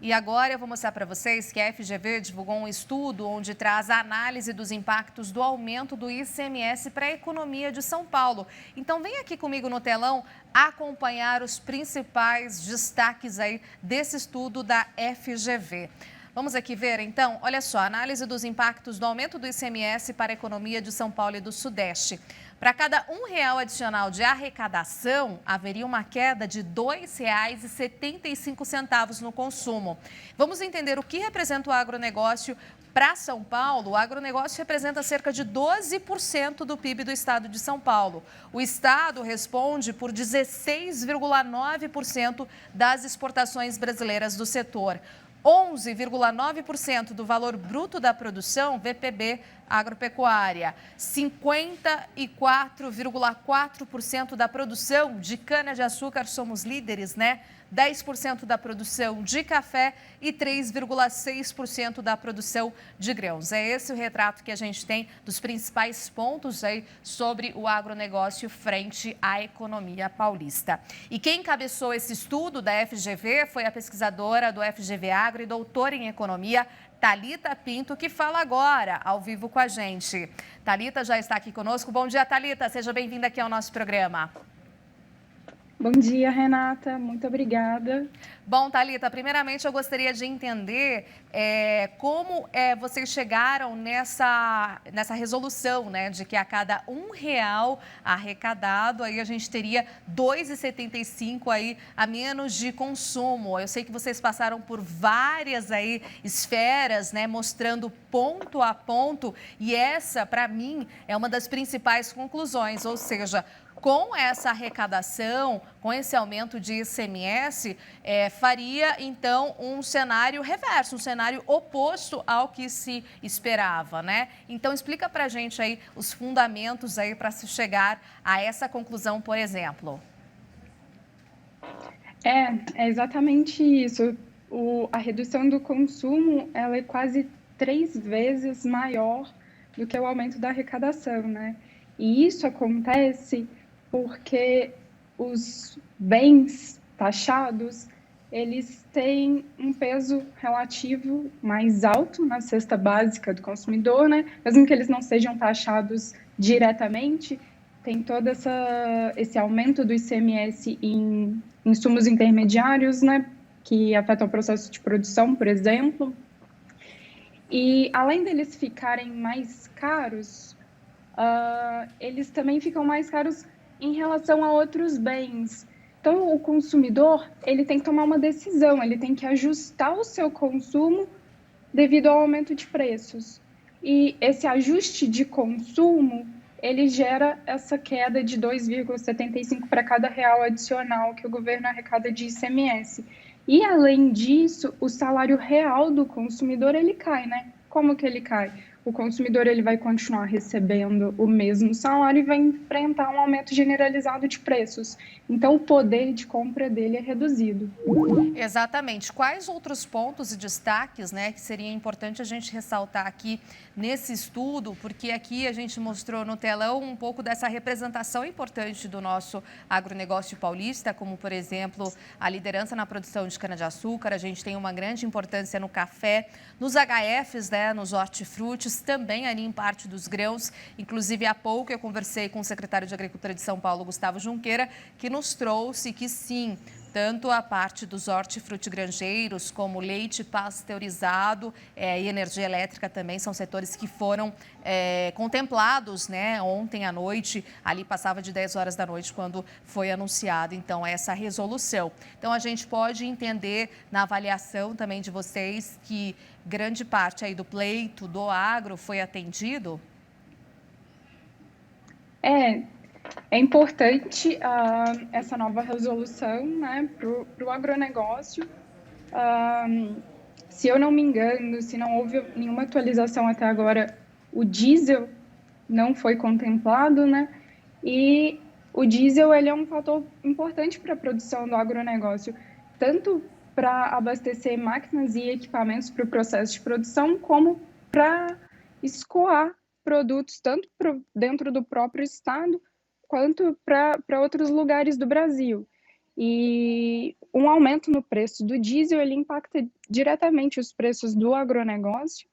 E agora eu vou mostrar para vocês que a FGV divulgou um estudo onde traz a análise dos impactos do aumento do ICMS para a economia de São Paulo. Então vem aqui comigo no telão acompanhar os principais destaques aí desse estudo da FGV. Vamos aqui ver, então, olha só, análise dos impactos do aumento do ICMS para a economia de São Paulo e do Sudeste. Para cada R$ 1 adicional de arrecadação, haveria uma queda de R$ 2,75 no consumo. Vamos entender o que representa o agronegócio para São Paulo. O agronegócio representa cerca de 12% do PIB do estado de São Paulo. O estado responde por 16,9% das exportações brasileiras do setor. 11,9% do valor bruto da produção, VPB agropecuária, 54,4% da produção de cana-de-açúcar, somos líderes, né? 10% da produção de café e 3,6% da produção de grãos. É esse o retrato que a gente tem dos principais pontos aí sobre o agronegócio frente à economia paulista. E quem encabeçou esse estudo da FGV foi a pesquisadora do FGV Agro e doutora em economia, Thalita Pinto, que fala agora, ao vivo com a gente. Thalita já está aqui conosco. Bom dia, Thalita. Seja bem-vinda aqui ao nosso programa. Bom dia, Renata. Muito obrigada. Bom, Thalita, primeiramente eu gostaria de entender como vocês chegaram nessa resolução, né, de que a cada R$ 1 arrecadado, aí a gente teria R$ 2,75 aí a menos de consumo. Eu sei que vocês passaram por várias aí esferas, né, mostrando ponto a ponto, e essa, para mim, é uma das principais conclusões, ou seja, com essa arrecadação, com esse aumento de ICMS, faria, então, um cenário reverso, um cenário oposto ao que se esperava, né? Então, explica para a gente aí os fundamentos aí para se chegar a essa conclusão, por exemplo. É exatamente isso. A redução do consumo, ela é quase 3 vezes maior do que o aumento da arrecadação, né? E isso acontece porque os bens taxados, eles têm um peso relativo mais alto na cesta básica do consumidor, né? Mesmo que eles não sejam taxados diretamente, tem todo esse aumento do ICMS em insumos intermediários, né? Que afetam o processo de produção, por exemplo. E além deles ficarem mais caros, eles também ficam mais caros em relação a outros bens. Então, o consumidor, ele tem que tomar uma decisão, ele tem que ajustar o seu consumo devido ao aumento de preços. E esse ajuste de consumo, ele gera essa queda de 2,75 para cada real adicional que o governo arrecada de ICMS. E, além disso, o salário real do consumidor, ele cai, né? Como que ele cai? O consumidor ele vai continuar recebendo o mesmo salário e vai enfrentar um aumento generalizado de preços. Então, o poder de compra dele é reduzido. Exatamente. Quais outros pontos e destaques, né, que seria importante a gente ressaltar aqui nesse estudo, porque aqui a gente mostrou no telão um pouco dessa representação importante do nosso agronegócio paulista, como, por exemplo, a liderança na produção de cana-de-açúcar, a gente tem uma grande importância no café, nos HFs, né, nos hortifrutis, também ali em parte dos grãos. Inclusive, há pouco eu conversei com o secretário de Agricultura de São Paulo, Gustavo Junqueira, que nos trouxe que sim, tanto a parte dos hortifrutigranjeiros, como leite pasteurizado e energia elétrica também são setores que foram contemplados, né, ontem à noite, ali passava de 10 horas da noite quando foi anunciado, então, essa resolução. Então, a gente pode entender na avaliação também de vocês que grande parte aí do pleito do agro foi atendido? É importante essa nova resolução, né, para o agronegócio. Se eu não me engano, se não houve nenhuma atualização até agora, o diesel não foi contemplado, né? E o diesel ele é um fator importante para a produção do agronegócio, tanto para abastecer máquinas e equipamentos para o processo de produção, como para escoar produtos, tanto dentro do próprio estado, quanto para outros lugares do Brasil. E um aumento no preço do diesel, ele impacta diretamente os preços do agronegócio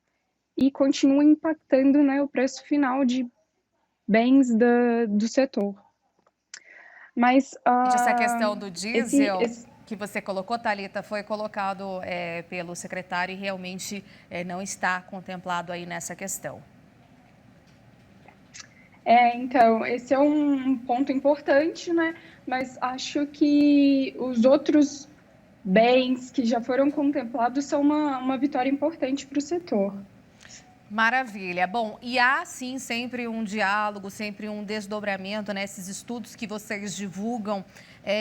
e continua impactando, né, o preço final de bens do setor. Mas Essa questão do esse, diesel esse que você colocou, Thalita, foi colocado pelo secretário e realmente não está contemplado aí nessa questão. Então, esse é um ponto importante, né? Mas acho que os outros bens que já foram contemplados são uma vitória importante para o setor. Maravilha. Bom, e há sim sempre um diálogo, sempre um desdobramento, né? Esses estudos que vocês divulgam,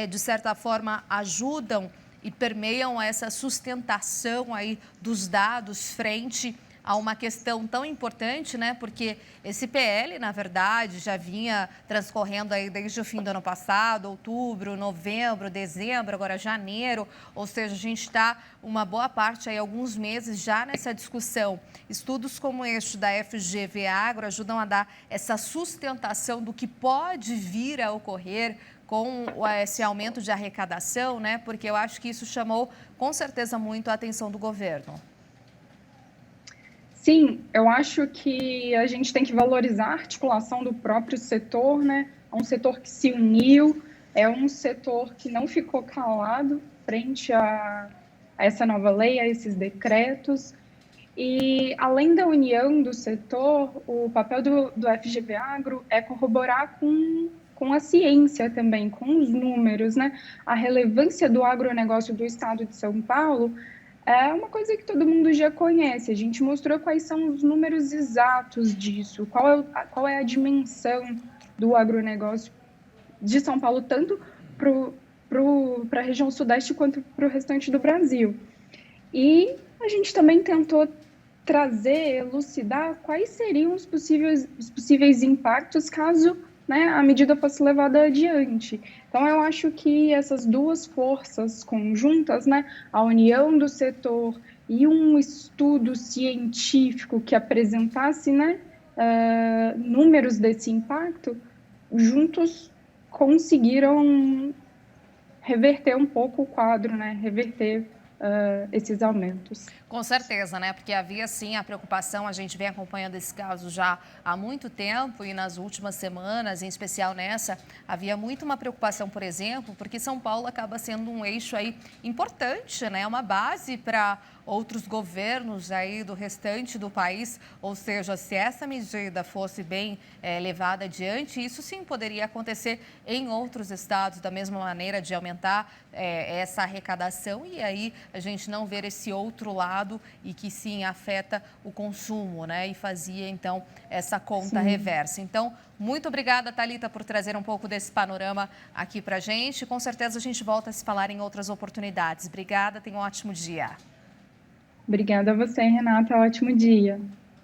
de certa forma, ajudam e permeiam essa sustentação aí dos dados frente a uma questão tão importante, né? Porque esse PL, na verdade, já vinha transcorrendo aí desde o fim do ano passado, outubro, novembro, dezembro, agora janeiro, ou seja, a gente está uma boa parte aí, alguns meses já nessa discussão. Estudos como este da FGV Agro ajudam a dar essa sustentação do que pode vir a ocorrer com esse aumento de arrecadação, né? Porque eu acho que isso chamou com certeza muito a atenção do governo. Sim, eu acho que a gente tem que valorizar a articulação do próprio setor, né? É um setor que se uniu, é um setor que não ficou calado frente a essa nova lei, a esses decretos. E, além da união do setor, o papel do FGV Agro é corroborar com a ciência também, com os números, né? A relevância do agronegócio do estado de São Paulo é uma coisa que todo mundo já conhece. A gente mostrou quais são os números exatos disso, qual é a dimensão do agronegócio de São Paulo, tanto para a região sudeste quanto para o restante do Brasil. E a gente também tentou trazer, elucidar quais seriam os possíveis impactos caso, né, a medida fosse levada adiante. Então, eu acho que essas duas forças conjuntas, né, a união do setor e um estudo científico que apresentasse, né, números desse impacto, juntos conseguiram reverter um pouco o quadro, né, reverter esses aumentos. Com certeza, né? Porque havia sim a preocupação, a gente vem acompanhando esse caso já há muito tempo e nas últimas semanas, em especial nessa, havia muito uma preocupação, por exemplo, porque São Paulo acaba sendo um eixo aí importante, né? Uma base para outros governos aí do restante do país, ou seja, se essa medida fosse bem levada adiante, isso sim poderia acontecer em outros estados da mesma maneira de aumentar essa arrecadação e aí a gente não ver esse outro lado e que sim afeta o consumo, né? E fazia então essa conta reversa. Então, muito obrigada, Thalita, por trazer um pouco desse panorama aqui para a gente. Com certeza a gente volta a se falar em outras oportunidades. Obrigada, tenha um ótimo dia. Obrigada a você, Renata. Ótimo dia.